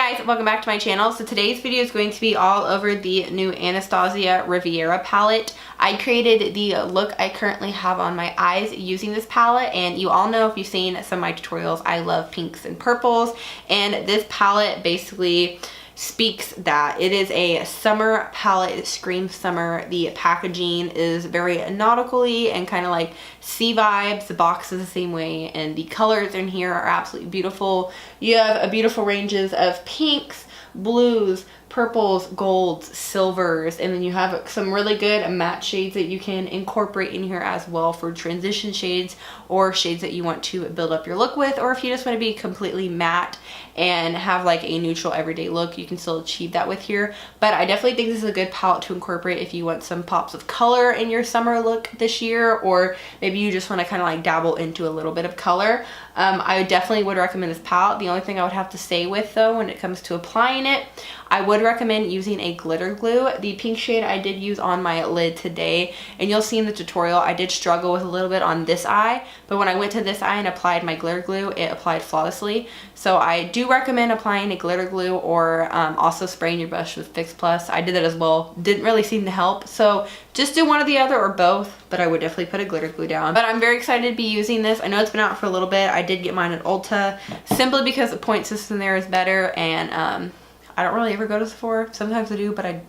guys, welcome back to my channel. So today's video is going to be all over the new Anastasia Riviera palette. I created the look I currently have on my eyes using this palette, and you all know if you've seen some of my tutorials, I love pinks and purples, and this palette basically speaks that. It is a summer palette. It screams summer. The packaging is very nautical-y and kind of like sea vibes. The box is the same way, and the colors in here are absolutely beautiful. You have a beautiful ranges of pinks, blues, purples, golds, silvers, and then you have some really good matte shades that you can incorporate in here as well for transition shades or shades that you want to build up your look with, or if you just want to be completely matte and have like a neutral everyday look, you can still achieve that with here. But I definitely think this is a good palette to incorporate if you want some pops of color in your summer look this year, or maybe you just want to kind of like dabble into a little bit of color. I definitely would recommend this palette. The only thing I would have to say with though when it comes to applying it, I would recommend using a glitter glue. The pink shade I did use on my lid today, and you'll see in the tutorial I did struggle with a little bit on this eye, but when I went to this eye and applied my glitter glue, it applied flawlessly. So I do recommend applying a glitter glue, or also spraying your brush with Fix Plus. I did that as well. Didn't really seem to help, so just do one or the other or both, but I would definitely put a glitter glue down. But I'm very excited to be using this. I know it's been out for a little bit. I did get mine at Ulta simply because the point system there is better, and I don't really ever go to Sephora. Sometimes I do, but I,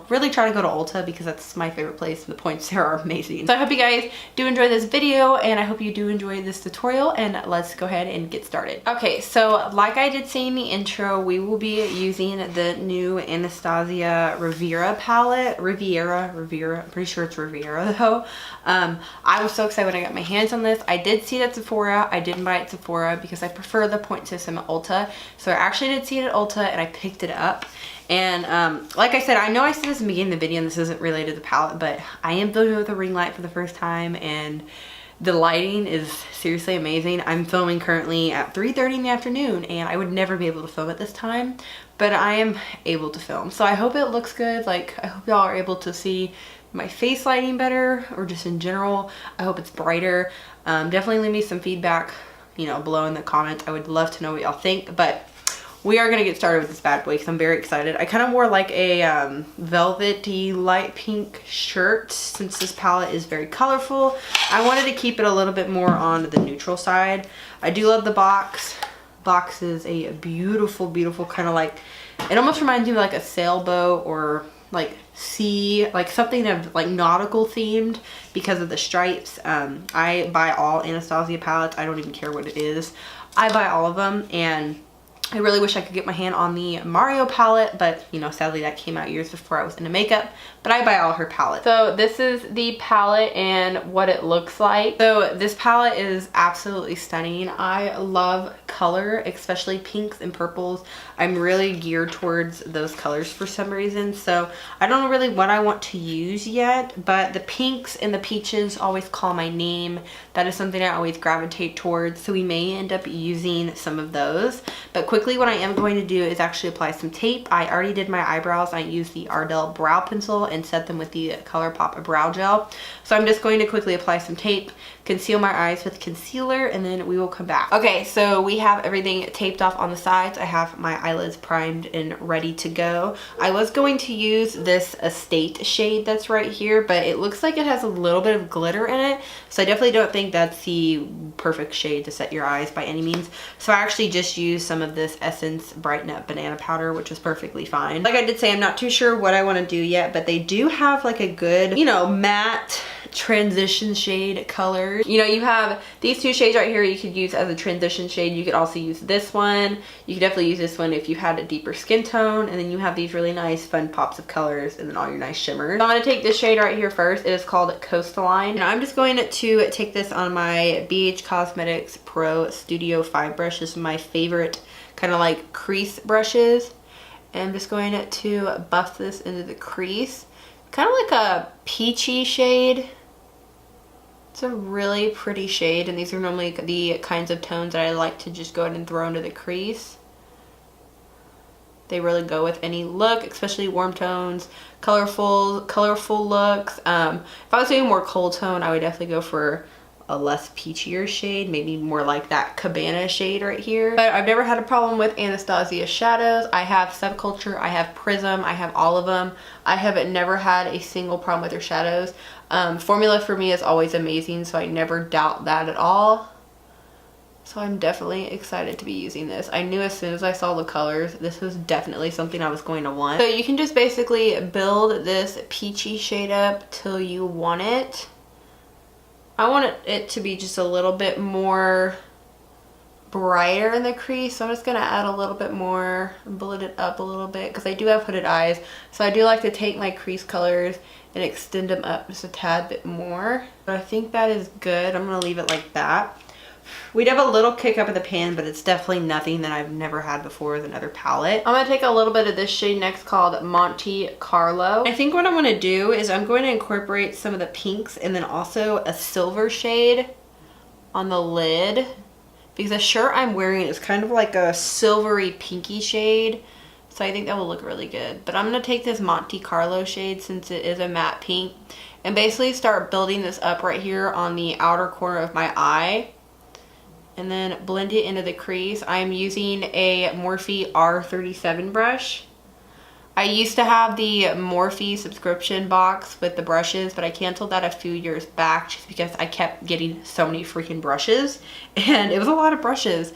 really try to go to Ulta because that's my favorite place. The points there are amazing. So I hope you guys do enjoy this video, and I hope you do enjoy this tutorial, and let's go ahead and get started. Okay, so like I did say in the intro, we will be using the new Anastasia Riviera palette. Riviera, I'm pretty sure it's Riviera though. I was so excited when I got my hands on this. I did see it at Sephora. I didn't buy it at Sephora because I prefer the point system at Ulta. So I actually did see it at Ulta, and I picked it up. And like I said, I know I said this in the beginning of the video and this isn't related to the palette, but I am filming with a ring light for the first time, and the lighting is seriously amazing. I'm filming currently at 3:30 in the afternoon, and I would never be able to film at this time, but I am able to film. So I hope it looks good. Like, I hope y'all are able to see my face lighting better, or just in general. I hope it's brighter. Definitely leave me some feedback, below in the comments. I would love to know what y'all think, but we are going to get started with this bad boy because I'm very excited. I kind of wore like a velvety light pink shirt since this palette is very colorful. I wanted to keep it a little bit more on the neutral side. I do love the box. Box is a beautiful, beautiful kind of like, it almost reminds me of like a sailboat or like sea, like something of like nautical themed because of the stripes. I buy all Anastasia palettes. I don't even care what it is. I buy all of them, and I really wish I could get my hand on the Mario palette, but sadly that came out years before I was into makeup, but I buy all her palettes. So this is the palette and what it looks like. So this palette is absolutely stunning. I love color, especially pinks and purples. I'm really geared towards those colors for some reason, so I don't know really what I want to use yet, but the pinks and the peaches always call my name. That is something I always gravitate towards, so we may end up using some of those. But quickly, what I am going to do is actually apply some tape. I already did my eyebrows. I used the Ardell brow pencil and set them with the ColourPop brow gel. So I'm just going to quickly apply some tape, conceal my eyes with concealer, and then we will come back. Okay, so we have everything taped off on the sides. I have my eyelids primed and ready to go. I was going to use this Estate shade that's right here, but it looks like it has a little bit of glitter in it, so I definitely don't think that's the perfect shade to set your eyes by any means. So I actually just used some of this Essence Brighten Up Banana Powder, which is perfectly fine. Like I did say, I'm not too sure what I want to do yet, but they do have like a good, matte transition shade colors. You have these two shades right here you could use as a transition shade. You could also use this one. You could definitely use this one if you had a deeper skin tone, and then you have these really nice fun pops of colors and then all your nice shimmers. So I'm going to take this shade right here first. It is called Coastline, and I'm just going to take this on my BH Cosmetics Pro Studio 5 brush. This is my favorite kind of like crease brushes, and I'm just going to buff this into the crease. Kind of like a peachy shade. It's a really pretty shade, and these are normally the kinds of tones that I like to just go ahead and throw into the crease. They really go with any look, especially warm tones, colorful looks. If I was doing more cold tone, I would definitely go for a less peachier shade, maybe more like that Cabana shade right here. But I've never had a problem with Anastasia shadows. I have Subculture, I have Prism, I have all of them. I have never had a single problem with their shadows. Formula for me is always amazing, so I never doubt that at all. So I'm definitely excited to be using this. I knew as soon as I saw the colors, this was definitely something I was going to want. So you can just basically build this peachy shade up till you want it. I want it to be just a little bit more brighter in the crease, so I'm just going to add a little bit more, bullet it up a little bit, because I do have hooded eyes, so I do like to take my crease colors and extend them up just a tad bit more. But I think that is good. I'm going to leave it like that. We'd have a little kick up in the pan, but it's definitely nothing that I've never had before with another palette. I'm going to take a little bit of this shade next called Monte Carlo. I think what I'm going to do is I'm going to incorporate some of the pinks and then also a silver shade on the lid, because the shirt I'm wearing is kind of like a silvery pinky shade. So I think that will look really good. But I'm going to take this Monte Carlo shade, since it is a matte pink, and basically start building this up right here on the outer corner of my eye. And then blend it into the crease. I'm using a Morphe R37 brush. I used to have the Morphe subscription box with the brushes, but I canceled that a few years back just because I kept getting so many freaking brushes. And it was a lot of brushes.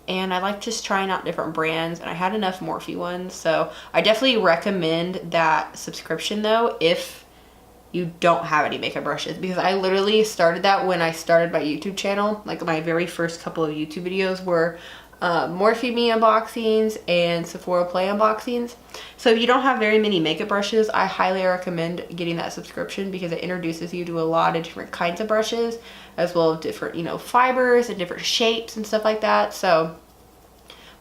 And I like just trying out different brands, and I had enough Morphe ones. So I definitely recommend that subscription though, if you don't have any makeup brushes, because I literally started that when I started my YouTube channel. Like my very first couple of YouTube videos were Morphe Me unboxings and Sephora Play unboxings. So if you don't have very many makeup brushes, I highly recommend getting that subscription, because it introduces you to a lot of different kinds of brushes, as well as different, you know, fibers and different shapes and stuff like that. So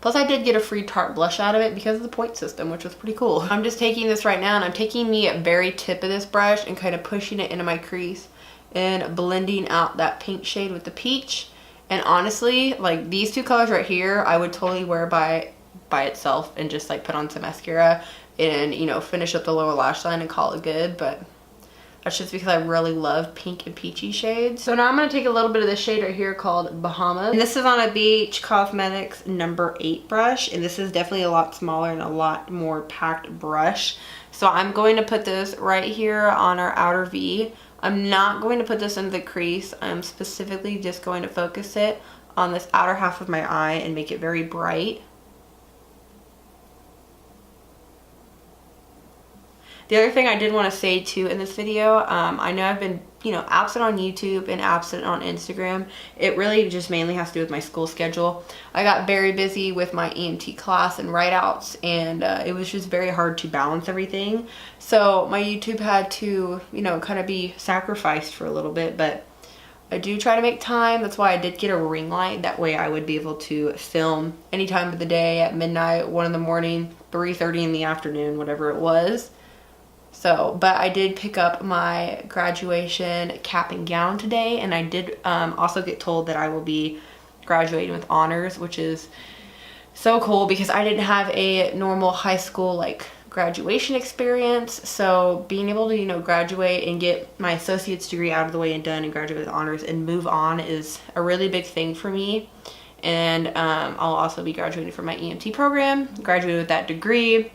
plus I did get a free Tarte blush out of it because of the point system, which was pretty cool. I'm just taking this right now, and I'm taking the very tip of this brush and kind of pushing it into my crease and blending out that pink shade with the peach. And honestly, like these two colors right here, I would totally wear by itself and just like put on some mascara and, you know, finish up the lower lash line and call it good. But that's just because I really love pink and peachy shades. So now I'm going to take a little bit of this shade right here called Bahamas. And this is on a BH Cosmetics number 8 brush. And this is definitely a lot smaller and a lot more packed brush. So I'm going to put this right here on our outer V. I'm not going to put this into the crease. I'm specifically just going to focus it on this outer half of my eye and make it very bright. The other thing I did want to say too in this video, I know I've been, you know, absent on YouTube and absent on Instagram. It really just mainly has to do with my school schedule. I got very busy with my EMT class and write-outs, and it was just very hard to balance everything. So my YouTube had to, you know, kind of be sacrificed for a little bit, but I do try to make time. That's why I did get a ring light. That way I would be able to film any time of the day, at midnight, 1 in the morning, 3:30 in the afternoon, whatever it was. So, but I did pick up my graduation cap and gown today, and I did also get told that I will be graduating with honors, which is so cool because I didn't have a normal high school like graduation experience. So being able to, you know, graduate and get my associate's degree out of the way and done and graduate with honors and move on is a really big thing for me. And I'll also be graduating from my EMT program, graduated with that degree.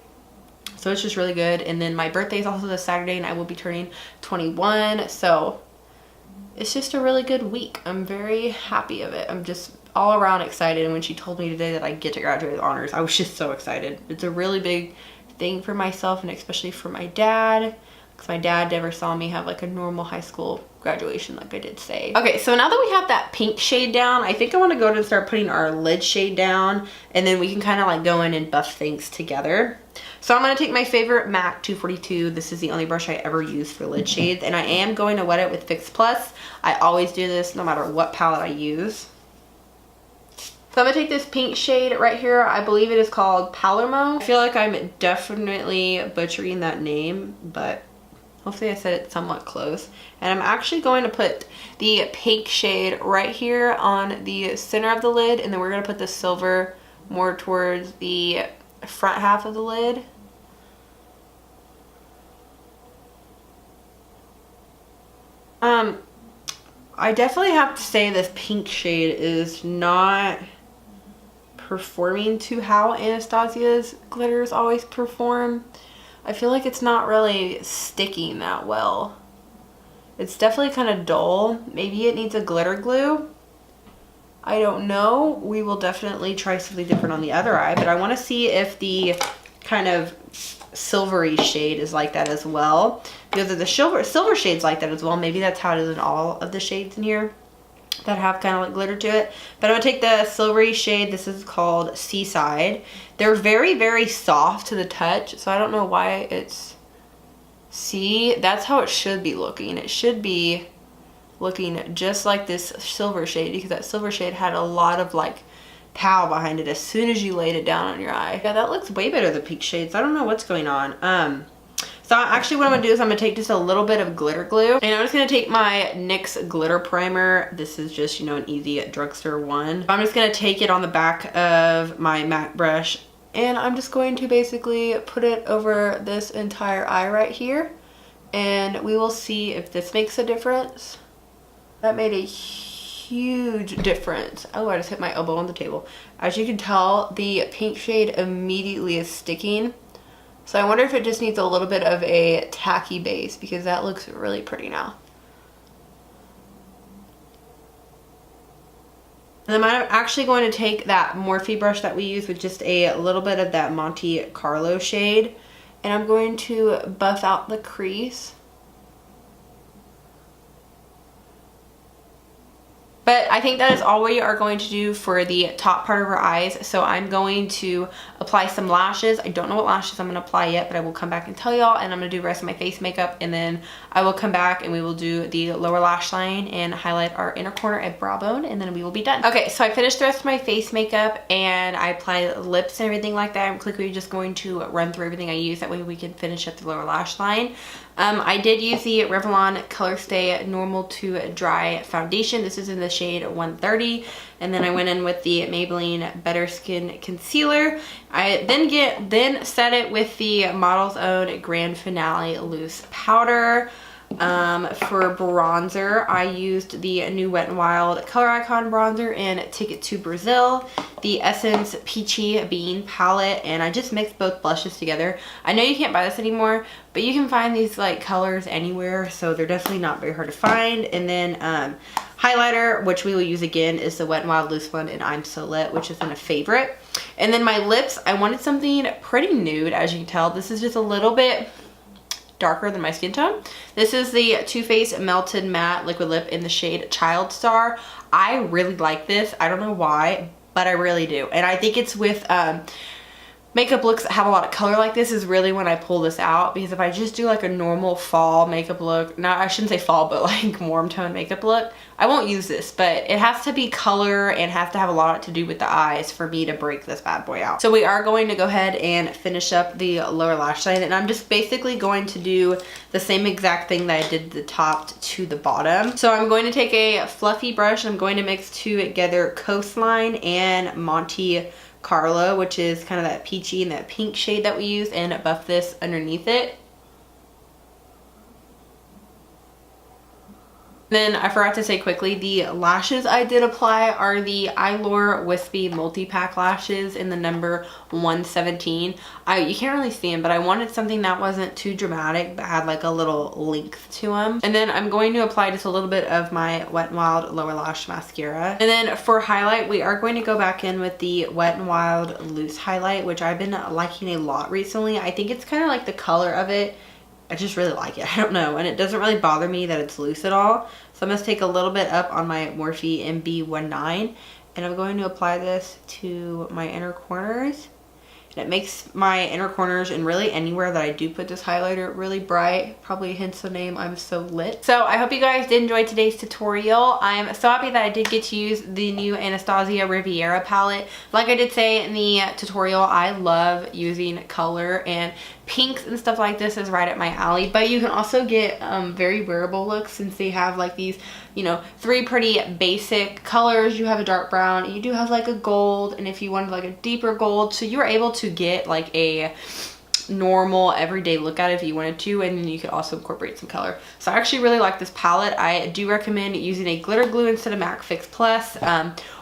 So it's just really good. And then my birthday is also this Saturday, and I will be turning 21. So it's just a really good week. I'm very happy of it. I'm just all around excited. And when she told me today that I get to graduate with honors, I was just so excited. It's a really big thing for myself, and especially for my dad, because my dad never saw me have like a normal high school graduation like I did say. Okay, so now that we have that pink shade down, I think I want to go ahead and start putting our lid shade down, and then we can kind of like go in and buff things together. So I'm going to take my favorite MAC 242. This is the only brush I ever use for lid shades, and I am going to wet it with Fix Plus. I always do this no matter what palette I use. So I'm going to take this pink shade right here. I believe it is called Palermo. I feel like I'm definitely butchering that name, but hopefully I said it somewhat close. And I'm actually going to put the pink shade right here on the center of the lid, and then we're going to put the silver more towards the front half of the lid. I definitely have to say this pink shade is not performing to how Anastasia's glitters always perform. I feel like it's not really sticking that well. It's definitely kind of dull. Maybe it needs a glitter glue. I don't know. We will definitely try something different on the other eye, but I want to see if the kind of silvery shade is like that as well. Because if the silver shade's like that as well, maybe that's how it is in all of the shades in here that have kind of like glitter to it. But I'm going to take the silvery shade. This is called Seaside. They're very, very soft to the touch, so I don't know why it's... See, that's how it should be looking. It should be looking just like this silver shade, because that silver shade had a lot of like pow behind it as soon as you laid it down on your eye. Yeah, that looks way better than pink shades. I don't know what's going on. So actually what I'm gonna do is I'm gonna take just a little bit of glitter glue, and I'm just gonna take my NYX glitter primer. This is just, you know, an easy drugstore one. I'm just gonna take it on the back of my MAC brush, and I'm just going to basically put it over this entire eye right here, and we will see if this makes a difference. That made a huge difference. Oh, I just hit my elbow on the table. As you can tell, the pink shade immediately is sticking. So I wonder if it just needs a little bit of a tacky base, because that looks really pretty now. And then I'm actually going to take that Morphe brush that we use with just a little bit of that Monte Carlo shade, and I'm going to buff out the crease. But I think that is all we are going to do for the top part of our eyes. So I'm going to apply some lashes. I don't know what lashes I'm going to apply yet, but I will come back and tell y'all. And I'm going to do the rest of my face makeup. And then I will come back and we will do the lower lash line and highlight our inner corner and brow bone. And then we will be done. Okay, so I finished the rest of my face makeup and I applied lips and everything like that. I'm quickly just going to run through everything I use. That way we can finish up the lower lash line. I did use the Revlon Color Stay Normal to Dry Foundation. This is in the shade 130. And then I went in with the Maybelline Better Skin Concealer. I then set it with the Model's Own Grand Finale Loose Powder. For bronzer, I used the new Wet n Wild Color Icon bronzer in Ticket to Brazil, the Essence Peachy Bean palette, and I just mixed both blushes together. I know you can't buy this anymore, but you can find these like colors anywhere, so they're definitely not very hard to find. And then highlighter, which we will use again, is the Wet n Wild Loose one in I'm So Lit, which is in a favorite. And then my lips, I wanted something pretty nude. As you can tell, this is just a little bit darker than my skin tone. This is the Too Faced Melted Matte Liquid Lip in the shade Child Star. I really like this. I don't know why, but I really do. And I think it's with makeup looks that have a lot of color like this is really when I pull this out, because if I just do like a normal fall makeup look, not, I shouldn't say fall, but like warm tone makeup look, I won't use this. But it has to be color and has to have a lot to do with the eyes for me to break this bad boy out. So we are going to go ahead and finish up the lower lash line, and I'm just basically going to do the same exact thing that I did the top to the bottom. So I'm going to take a fluffy brush and I'm going to mix together Coastline and Monte Carlo, which is kind of that peachy and that pink shade that we use, and buff this underneath it. Then I forgot to say quickly, the lashes I did apply are the Eylure Wispy Multi-Pack lashes in the number 117. You can't really see them, but I wanted something that wasn't too dramatic but had like a little length to them. And then I'm going to apply just a little bit of my Wet n Wild Lower Lash Mascara. And then for highlight, we are going to go back in with the Wet n Wild Loose Highlight, which I've been liking a lot recently. I think it's kind of like the color of it. I just really like it. I don't know. And it doesn't really bother me that it's loose at all. So I'm going to take a little bit up on my Morphe MB19. And I'm going to apply this to my inner corners. And it makes my inner corners and really anywhere that I do put this highlighter really bright. Probably hence the name I'm So Lit. So I hope you guys did enjoy today's tutorial. I'm so happy that I did get to use the new Anastasia Riviera palette. Like I did say in the tutorial, I love using color, and pinks and stuff like this is right at my alley. But you can also get very wearable looks, since they have like these, you know, 3 pretty basic colors. You have a dark brown, you do have like a gold, and if you wanted like a deeper gold, so you're able to get like a normal everyday look at it if you wanted to, and then you could also incorporate some color. So I actually really like this palette. I do recommend using a glitter glue instead of MAC Fix Plus,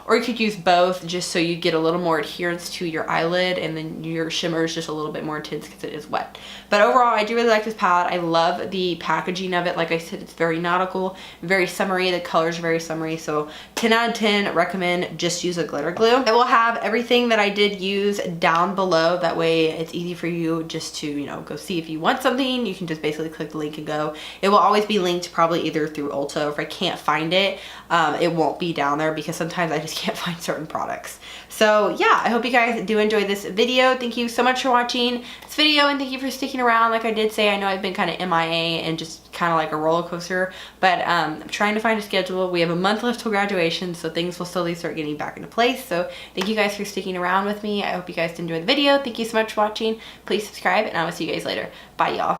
or you could use both just so you get a little more adherence to your eyelid, and then your shimmer is just a little bit more intense because it is wet. But overall, I do really like this palette. I love the packaging of it. Like I said, it's very nautical, very summery. The colors are very summery, so 10 out of 10 recommend just use a glitter glue. I will have everything that I did use down below. That way it's easy for you just to, you know, go see if you want something. You can just basically click the link and go. It will always be linked probably either through Ulta. If I can't find it, it won't be down there because sometimes I just can't find certain products. So yeah, I hope you guys do enjoy this video. Thank you so much for watching this video, and thank you for sticking around. Like I did say, I know I've been kind of MIA and just kind of like a roller coaster, but I'm trying to find a schedule. We have a month left till graduation, so things will slowly start getting back into place. So thank you guys for sticking around with me. I hope you guys enjoyed the video. Thank you so much for watching. Please subscribe, and I will see you guys later. Bye, y'all.